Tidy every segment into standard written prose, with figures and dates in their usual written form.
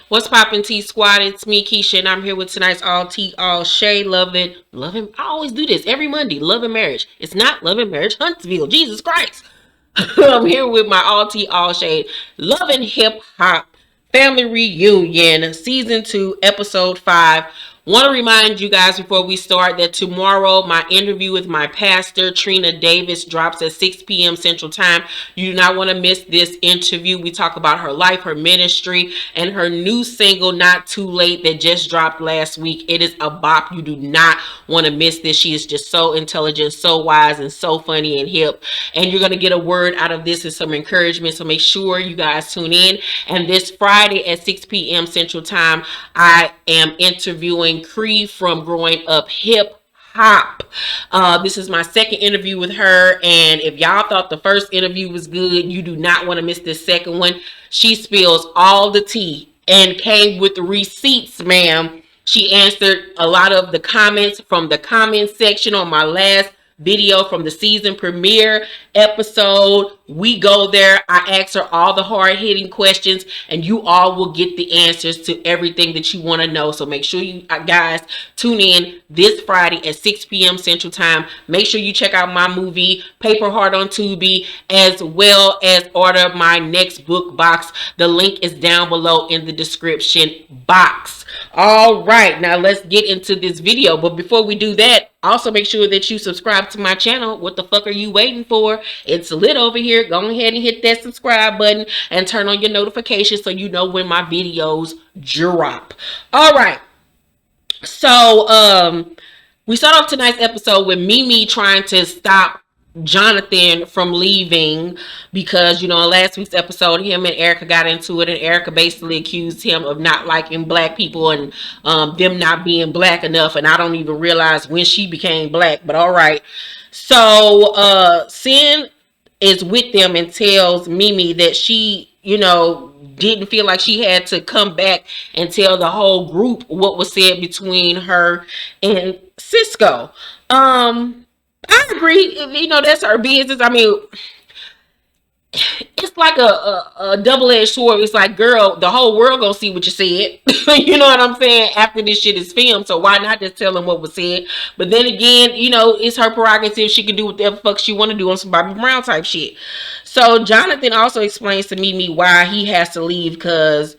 What's poppin', T Squad? It's me, Keisha, and I'm here with tonight's all tea, all shade, loving. I always do this every Monday. Love and marriage. It's not Love and Marriage Huntsville. Jesus Christ. I'm here with my all tea, all shade, love and hip hop family reunion, season 2, episode 5. Want to remind you guys before we start that tomorrow my interview with my pastor Trina Davis drops at 6 p.m. Central Time. You do not want to miss this interview. We talk about her life, her ministry, and her new single Not Too Late that just dropped last week. It is a bop. You do not want to miss this. She is just so intelligent, so wise, and so funny and hip, and you're going to get a word out of this and some encouragement, so make sure you guys tune in. And this Friday at 6 p.m. Central Time, I am interviewing Cree from Growing Up Hip Hop. This is my second interview with her, and if y'all thought the first interview was good, you do not want to miss this second one. She spills all the tea and came with the receipts, ma'am. She answered a lot of the comments from the comment section on my last video from the season premiere episode. We go there. I ask her all the hard-hitting questions, and you all will get the answers to everything that you want to know. So make sure you guys tune in this Friday at 6 p.m. Central Time. Make sure you check out my movie Paper Heart on Tubi, as well as order my next book box. The link is down below in the description box. All right, now let's get into this video. But before we do that, also make sure that you subscribe to my channel. What the fuck are you waiting for? It's lit over here. Go ahead and hit that subscribe button and turn on your notifications so you know when my videos drop. All right. So we start off tonight's episode with Mimi trying to stop Jonathan from leaving because, you know, in last week's episode, him and Erica got into it, and Erica basically accused him of not liking black people and them not being black enough, and I don't even realize when she became black, but all right. So Sin is with them and tells Mimi that she, you know, didn't feel like she had to come back and tell the whole group what was said between her and Cisco. I agree. You know, that's her business. I mean, it's like a double-edged sword. It's like, girl, the whole world gonna see what you said. You know what I'm saying? After this shit is filmed, so why not just tell them what was said? But then again, you know, it's her prerogative. She can do whatever the fuck she want to do on some Bobby Brown type shit. So Jonathan also explains to Mimi why he has to leave, because,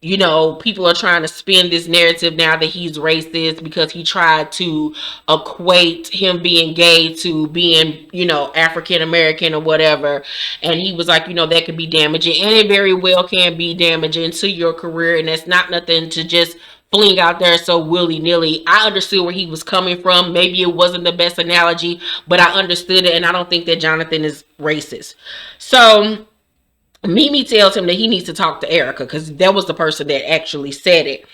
you know, people are trying to spin this narrative now that he's racist because he tried to equate him being gay to being, you know, African American or whatever. And he was like, you know, that could be damaging, and it very well can be damaging to your career. And that's not nothing to just fling out there so willy-nilly. I understood where he was coming from. Maybe it wasn't the best analogy, but I understood it, and I don't think that Jonathan is racist. So Mimi tells him that he needs to talk to Erica because that was the person that actually said it.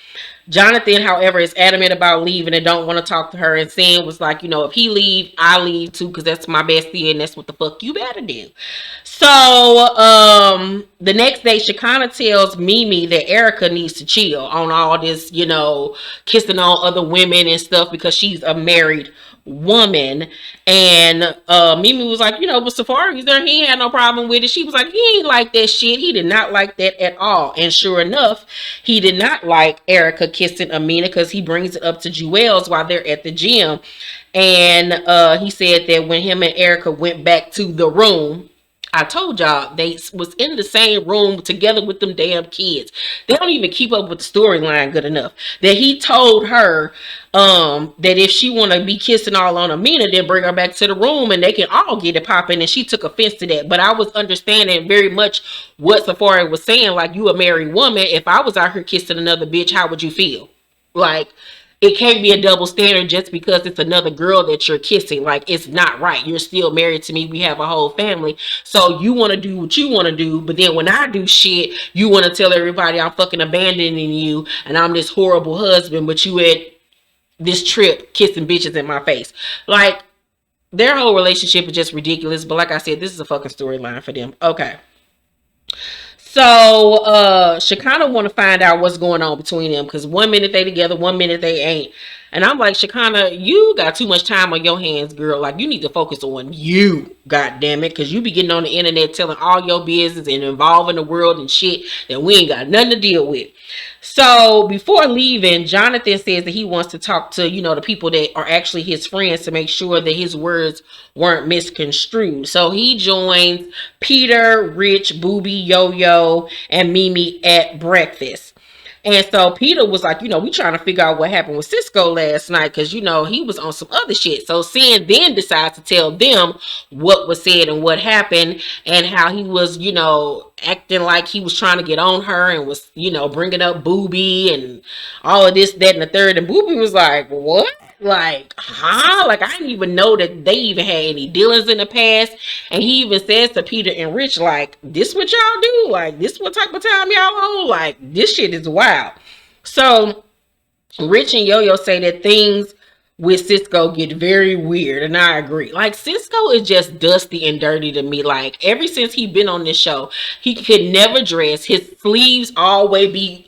Jonathan, however, is adamant about leaving and don't want to talk to her. And Sam was like, you know, if he leave, I leave too, because that's my bestie and that's what the fuck you better do. So the next day, Shekinah tells Mimi that Erica needs to chill on all this, you know, kissing on other women and stuff because she's a married woman. And Mimi was like, you know, but Safaree's there, he had no problem with it. She was like, he ain't like that shit. He did not like that at all. And sure enough, he did not like Erica kissing Amina because he brings it up to Jewel's while they're at the gym. And he said that when him and Erica went back to the room, I told y'all they was in the same room together with them damn kids. They don't even keep up with the storyline good enough. That he told her that if she want to be kissing all on Amina, then bring her back to the room and they can all get it popping. And she took offense to that. But I was understanding very much what Safaree was saying. Like, you a married woman. If I was out here kissing another bitch, how would you feel? Like, it can't be a double standard just because it's another girl that you're kissing. Like, it's not right. You're still married to me. We have a whole family. So you want to do what you want to do. But then when I do shit, you want to tell everybody I'm fucking abandoning you and I'm this horrible husband, but you at this trip kissing bitches in my face. Like, their whole relationship is just ridiculous. But like I said, this is a fucking storyline for them. Okay. So Shekinah want to find out what's going on between them, because 1 minute they together, 1 minute they ain't. And I'm like, Shekinah, you got too much time on your hands, girl. Like, you need to focus on you, god damn it, because you be getting on the internet telling all your business and involving the world and shit that we ain't got nothing to deal with. So before leaving, Jonathan says that he wants to talk to, the people that are actually his friends to make sure that his words weren't misconstrued. So he joins Peter, Rich, Booby, Yo-Yo, and Mimi at breakfast. And so Peter was like, we trying to figure out what happened with Cisco last night because, he was on some other shit. So Sin then decides to tell them what was said and what happened and how he was, acting like he was trying to get on her and was, bringing up Booby and all of this, that, and the third. And Booby was like, what? Like, huh? Like, I didn't even know that they even had any dealings in the past. And he even says to Peter and Rich, like, this what y'all do? Like, this what type of time y'all on? Like, this shit is wild. So, Rich and Yo-Yo say that things with Cisco get very weird, and I agree. Like, Cisco is just dusty and dirty to me. Like, ever since he been on this show, he could never dress. His sleeves always be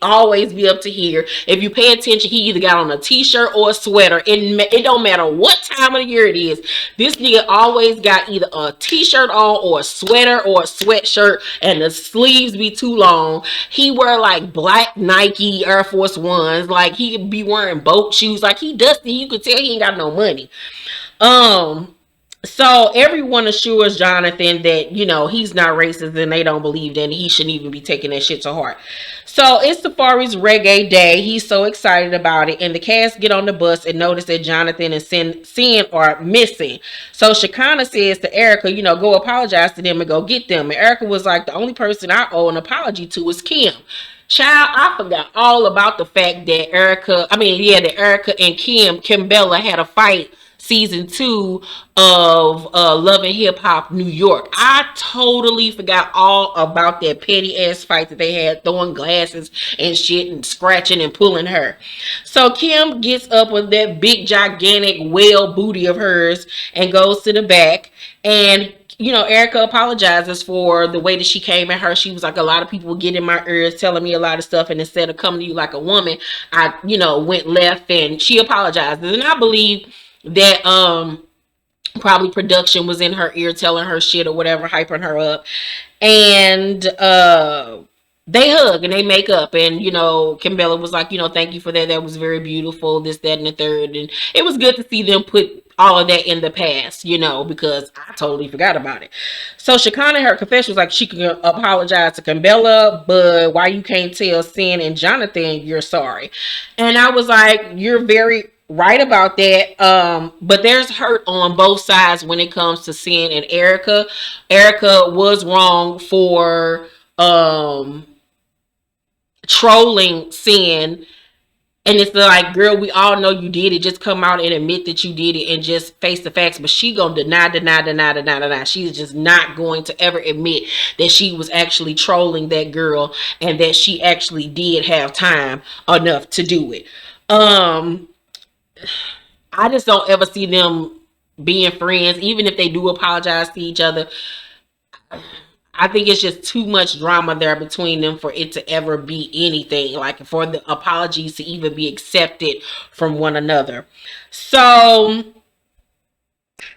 up to here. If you pay attention, he either got on a t-shirt or a sweater. It don't matter what time of the year it is. This nigga always got either a t-shirt on or a sweater or a sweatshirt, and the sleeves be too long. He wear like black Nike Air Force Ones. Like, he be wearing boat shoes. Like, he dusty. You could tell he ain't got no money. So everyone assures Jonathan that, he's not racist and they don't believe that, and he shouldn't even be taking that shit to heart. So it's Safaree's reggae day. He's so excited about it. And the cast get on the bus and notice that Jonathan and Sin are missing. So Shekinah says to Erica, go apologize to them and go get them. And Erica was like, the only person I owe an apology to is Kim. Child, I forgot all about the fact that Erica and Kimbella had a fight season 2 of Love and Hip Hop New York. I totally forgot all about that petty ass fight that they had, throwing glasses and shit and scratching and pulling her. So Kim gets up with that big gigantic whale booty of hers and goes to the back, and Erica apologizes for the way that she came at her. She was like, a lot of people would get in my ears telling me a lot of stuff, and instead of coming to you like a woman, I, went left, and she apologizes. And I believe that probably production was in her ear telling her shit or whatever, hyping her up. And they hug and they make up, and Kimbella was like, thank you for that. That was very beautiful, this, that, and the third. And it was good to see them put all of that in the past, because I totally forgot about it. So Shekinah, her confession was like, she can apologize to Kimbella, but why you can't tell Sin and Jonathan you're sorry? And I was like, you're very right about that. But there's hurt on both sides when it comes to Sin and Erica. Erica was wrong for trolling Sin. And it's like, girl, we all know you did it. Just come out and admit that you did it and just face the facts. But she gonna deny. She's just not going to ever admit that she was actually trolling that girl and that she actually did have time enough to do it. I just don't ever see them being friends, even if they do apologize to each other. I think it's just too much drama there between them for it to ever be anything, like for the apologies to even be accepted from one another. So,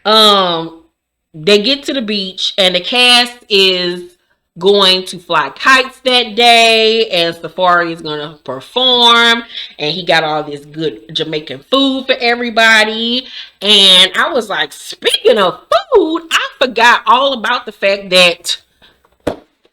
they get to the beach and the cast is going to fly kites that day, and Safaree is going to perform, and he got all this good Jamaican food for everybody. And I was like, speaking of food, I forgot all about the fact that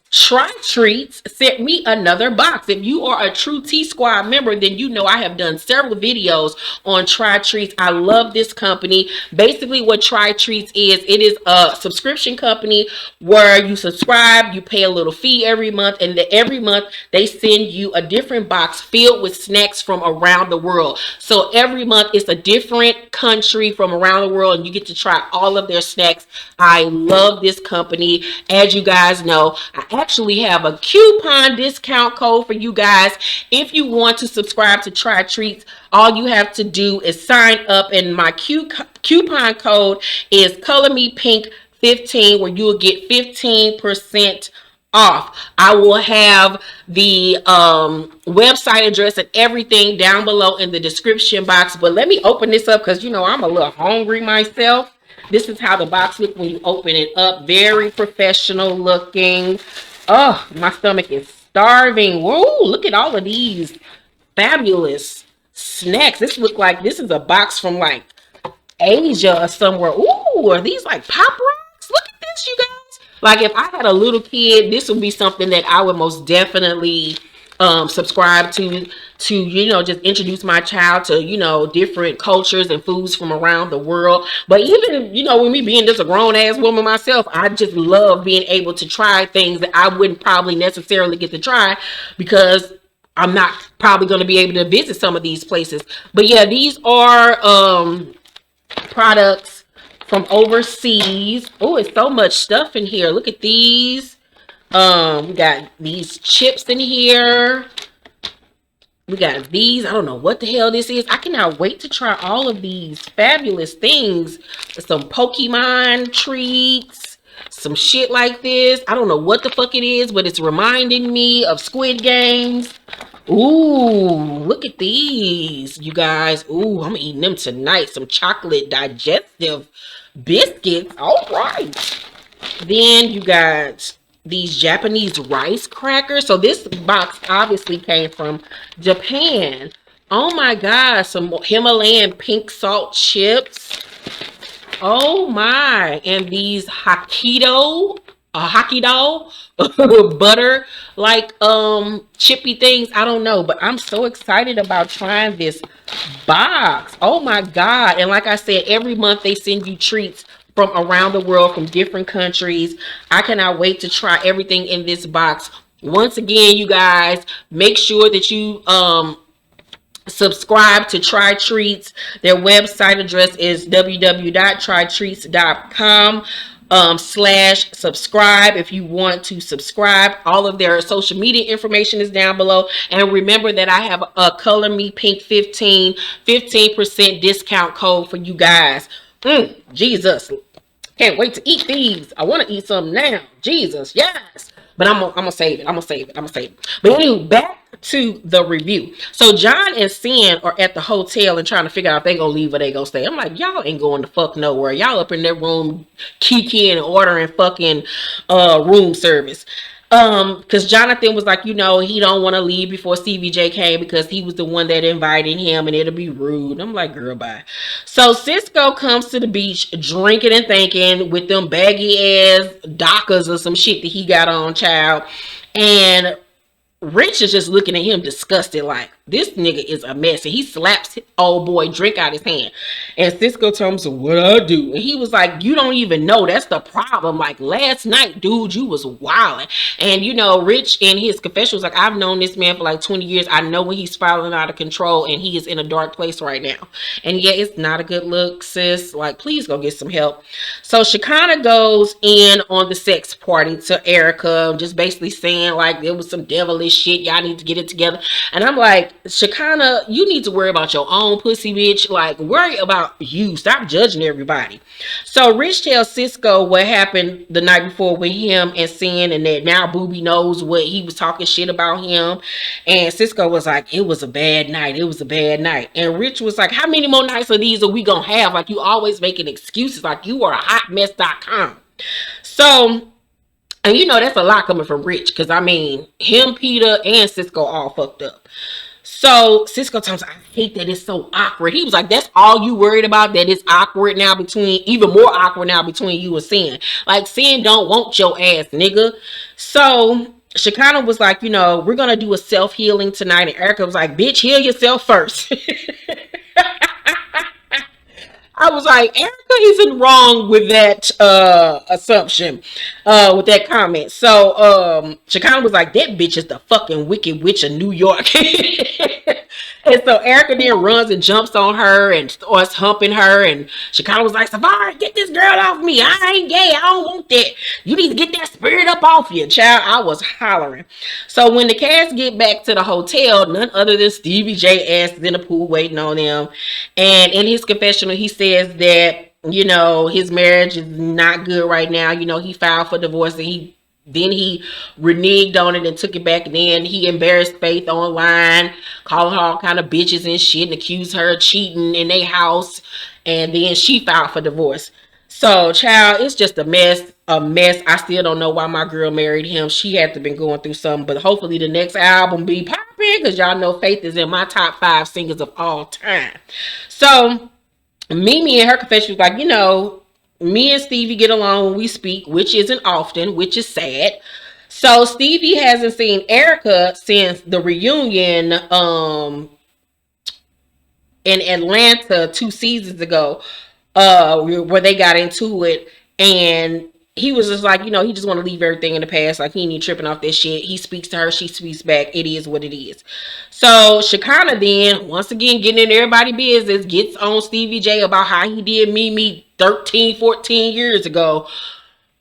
Try Treats sent me another box. If you are a true T Squad member, then you know I have done several videos on Try Treats. I love this company. Basically what Try Treats is, it is a subscription company where you subscribe, you pay a little fee every month, and every month they send you a different box filled with snacks from around the world. So every month it's a different country from around the world, and you get to try all of their snacks. I love this company. As you guys know, I actually have a coupon discount code for you guys. If you want to subscribe to Try Treats, all you have to do is sign up, and my coupon code is Color Me Pink 15, where you will get 15% off. I will have the website address and everything down below in the description box. But let me open this up because, you know, I'm a little hungry myself. This is how the box looks when you open it up. Very professional looking. Oh, my stomach is starving. Whoa, look at all of these fabulous snacks. This look like this is a box from like Asia or somewhere. Ooh, are these like pop rocks? Look at this, you guys. Like if I had a little kid, this would be something that I would most definitely subscribe to, you know, just introduce my child to, you know, different cultures and foods from around the world. But even, you know, with me being just a grown ass woman myself, I just love being able to try things that I wouldn't probably necessarily get to try because I'm not probably going to be able to visit some of these places. But yeah, these are products from overseas. Oh, it's so much stuff in here. Look at these. We got these chips in here. We got these. I don't know what the hell this is. I cannot wait to try all of these fabulous things. Some Pokemon treats, some shit like this. I don't know what the fuck it is, but it's reminding me of Squid Games. Ooh, look at these, you guys. Ooh, I'm eating them tonight. Some chocolate digestive biscuits. All right. Then you got these Japanese rice crackers. So this box obviously came from Japan. Oh my God, some Himalayan pink salt chips. Oh my, and these Hokkaido butter like chippy things. I don't know, but I'm so excited about trying this box. Oh my God. And like I said, every month they send you treats from around the world, from different countries. I cannot wait to try everything in this box. Once again, you guys, make sure that you subscribe to Try Treats. Their website address is www.trytreats.com slash subscribe if you want to subscribe. All of their social media information is down below. And remember that I have a Color Me Pink 15% discount code for you guys. Jesus, can't wait to eat these. I want to eat some now. Jesus, yes. But I'm gonna save it. I'm gonna save it. But anyway, back to the review. So John and Sin are at the hotel and trying to figure out if they gonna leave or they gonna stay. I'm like, y'all ain't going to fuck nowhere. Y'all up in their room kikiing and ordering fucking room service. Because Jonathan was like, you know, he don't want to leave before Stevie J came because he was the one that invited him and it'll be rude. I'm like, girl, bye. So Cisco comes to the beach drinking and thinking with them baggy ass Dockers or some shit that he got on, child. And Rich is just looking at him disgusted like, this nigga is a mess. And he slaps old boy drink out his hand. And Cisco told him, so what I do? And he was like, you don't even know. That's the problem. Like last night, dude, you was wilding. And you know, Rich in his confession was like, I've known this man for like 20 years. I know when he's spiraling out of control and he is in a dark place right now. And yeah, it's not a good look, sis. Like, please go get some help. So Shekinah goes in on the sex party to Erica, just basically saying like there was some devilish shit. Y'all need to get it together. And I'm like, Shekinah, you need to worry about your own pussy, bitch. Like, worry about you. Stop judging everybody. So Rich tells Cisco what happened the night before with him and Sin, and that now Booby knows what he was talking shit about him. And Cisco was like, it was a bad night. It was a bad night. And Rich was like, how many more nights of these are we gonna have? Like, you always making excuses. Like, you are a hotmess.com. So, and you know, that's a lot coming from Rich. Because, I mean, him, Peter, and Cisco all fucked up. So Cisco tells me, I hate that it's so awkward. He was like, that's all you worried about? That it's awkward now between, even more awkward now between you and Sin. Like, Sin don't want your ass, nigga. So Shekinah was like, you know, we're going to do a self-healing tonight. And Erica was like, bitch, heal yourself first. I was like, Erica isn't wrong with that assumption, with that comment. So Shekinah was like, that bitch is the fucking Wicked Witch of New York. And so Erica then runs and jumps on her and starts humping her. And Shekinah was like, Safaree, get this girl off me. I ain't gay. I don't want that. You need to get that spirit up off you, child. I was hollering. So when the cast get back to the hotel, none other than Stevie J ass is in the pool waiting on them. And in his confessional, he says that, you know, his marriage is not good right now. You know, he filed for divorce and he Then he reneged on it and took it back. And then he embarrassed Faith online, calling her all kind of bitches and shit, and accused her of cheating in their house. And then she filed for divorce. So, child, it's just a mess. A mess. I still don't know why my girl married him. She had to been going through something. But hopefully the next album be popping, because y'all know Faith is in my top 5 singers of all time. So Mimi and her confession was like, me and Stevie get along when we speak, which isn't often, which is sad. So Stevie hasn't seen Erica since the reunion in Atlanta 2 seasons ago, where they got into it. And he was just like, he just want to leave everything in the past. Like, he ain't even tripping off this shit. He speaks to her, she speaks back. It is what it is. So Shekinah then, once again, getting in everybody's business, gets on Stevie J about how he did Mimi 13, 14 years ago.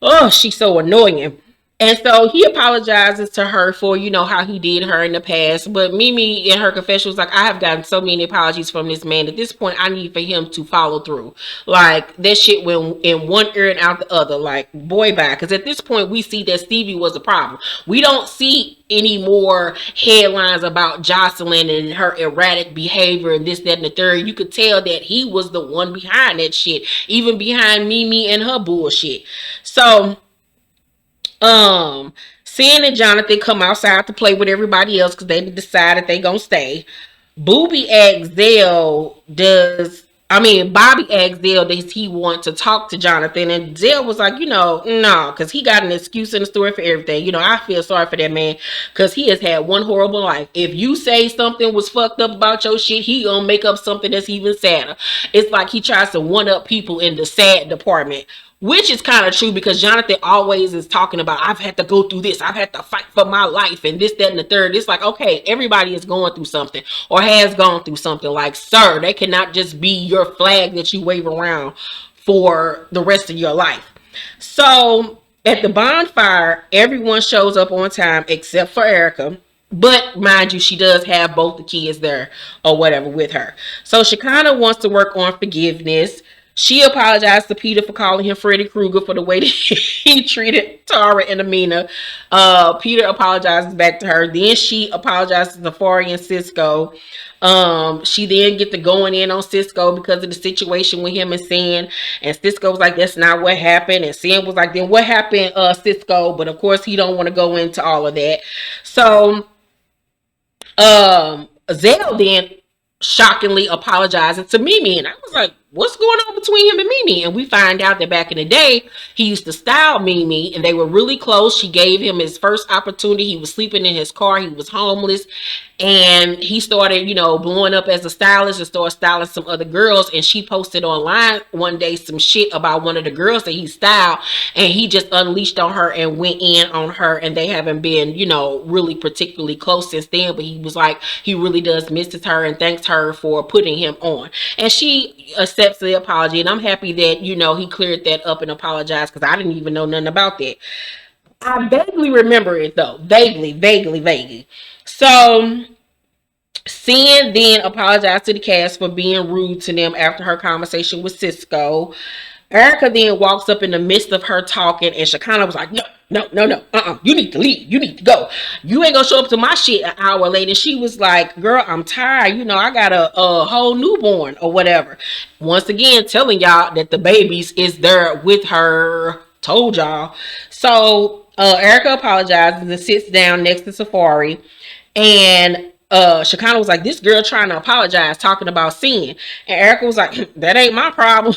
Oh, she's so annoying. And so he apologizes to her for, how he did her in the past. But Mimi in her confession was like, I have gotten so many apologies from this man. At this point, I need for him to follow through. Like, that shit went in one ear and out the other. Like, boy, bye. Because at this point, we see that Stevie was the problem. We don't see any more headlines about Jocelyn and her erratic behavior and this, that, and the third. You could tell that he was the one behind that shit. Even behind Mimi and her bullshit. So Sin and Jonathan come outside to play with everybody else because they decided they gonna stay. Bobby asks Zell, does he want to talk to Jonathan? And Zell was like, no, because he got an excuse in the story for everything. I feel sorry for that man because he has had one horrible life. If you say something was fucked up about your shit, he gonna make up something that's even sadder. It's like he tries to one up people in the sad department. Which is kind of true because Jonathan always is talking about, I've had to go through this. I've had to fight for my life and this, that, and the third. It's like, okay, everybody is going through something or has gone through something. Like, sir, they cannot just be your flag that you wave around for the rest of your life. So at the bonfire, everyone shows up on time except for Erica. But mind you, she does have both the kids there or whatever with her. So Shekinah wants to work on forgiveness. She apologized to Peter for calling him Freddy Krueger for the way that he treated Tara and Amina. Peter apologizes back to her. Then she apologizes to Safaree and Cisco. She then get to going in on Cisco because of the situation with him and Sin. And Cisco was like, that's not what happened. And Sin was like, then what happened, Cisco? But of course, he don't want to go into all of that. So Zell then shockingly apologizing to Mimi. And I was like, what's going on between him and Mimi? And we find out that back in the day, he used to style Mimi and they were really close. She gave him his first opportunity. He was sleeping in his car. He was homeless. And he started, blowing up as a stylist and started styling some other girls. And she posted online one day some shit about one of the girls that he styled. And he just unleashed on her and went in on her. And they haven't been, really particularly close since then. But he was like, he really does misses her and thanks her for putting him on. And she accepts the apology. And I'm happy that, he cleared that up and apologized because I didn't even know nothing about that. I vaguely remember it though. Vaguely. So Sin then apologized to the cast for being rude to them after her conversation with Cisco. Erica then walks up in the midst of her talking and Shekinah was like, no, you need to leave, you need to go, you ain't gonna show up to my shit an hour later. She was like, girl, I'm tired, I got a whole newborn or whatever. Once again telling y'all that the babies is there with her. Told y'all. So Erica apologizes and sits down next to Safaree. And Shekinah was like, this girl trying to apologize, talking about Sin. And Erica was like, that ain't my problem.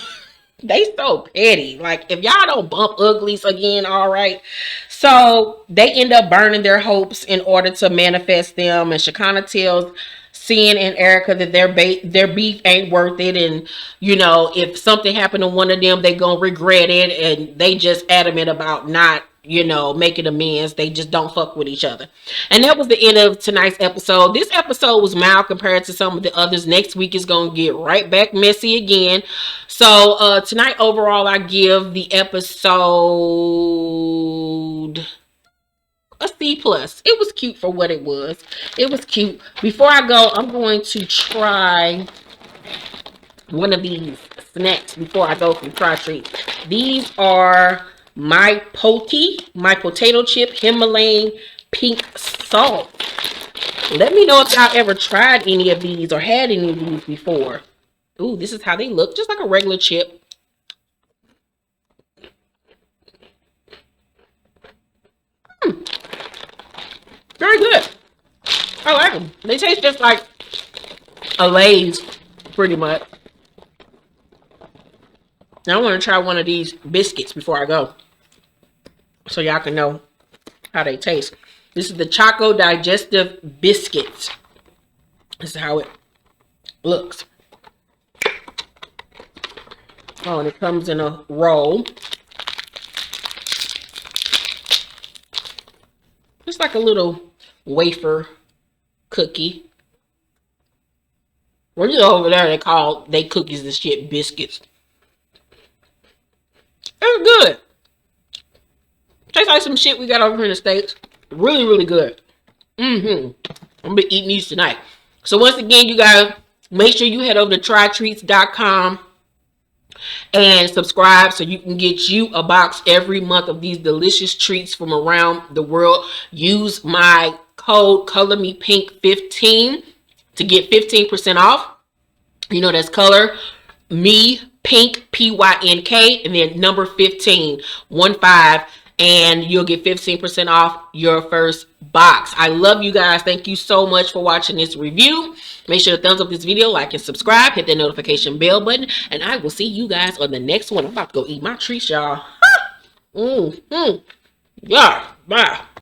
They so petty. Like, if y'all don't bump uglies again, all right. So they end up burning their hopes in order to manifest them. And Shekinah tells Sin and Erica that their beef ain't worth it. And, if something happened to one of them, they gonna regret it. And they just adamant about not, making amends. They just don't fuck with each other. And that was the end of tonight's episode. This episode was mild compared to some of the others. Next week is going to get right back messy again. So tonight overall, I give the episode a C+. It was cute for what it was. It was cute. Before I go, I'm going to try one of these snacks before I go from Try Treats. These are My potato chip Himalayan pink salt. Let me know if y'all ever tried any of these or had any of these before. Ooh, this is how they look, just like a regular chip. Very good. I like them. They taste just like a Lay's, pretty much. Now I want to try one of these biscuits before I go, so y'all can know how they taste. This is the Choco Digestive Biscuits. This is how it looks. Oh, and it comes in a roll. It's like a little wafer cookie. When you over there, they call they cookies and shit biscuits. It's good. Tastes like some shit we got over here in the States. Really, really good. I'm gonna be eating these tonight. So once again, you guys, make sure you head over to trytreats.com and subscribe so you can get you a box every month of these delicious treats from around the world. Use my code ColorMePink15 to get 15% off. You know, that's color me pink, PYNK, and then number 15, 15, and you'll get 15% off your first box. I love you guys. Thank you so much for watching this review. Make sure to thumbs up this video, like and subscribe, hit that notification bell button, and I will see you guys on the next one. I'm about to go eat my treats, y'all. Yeah, bye.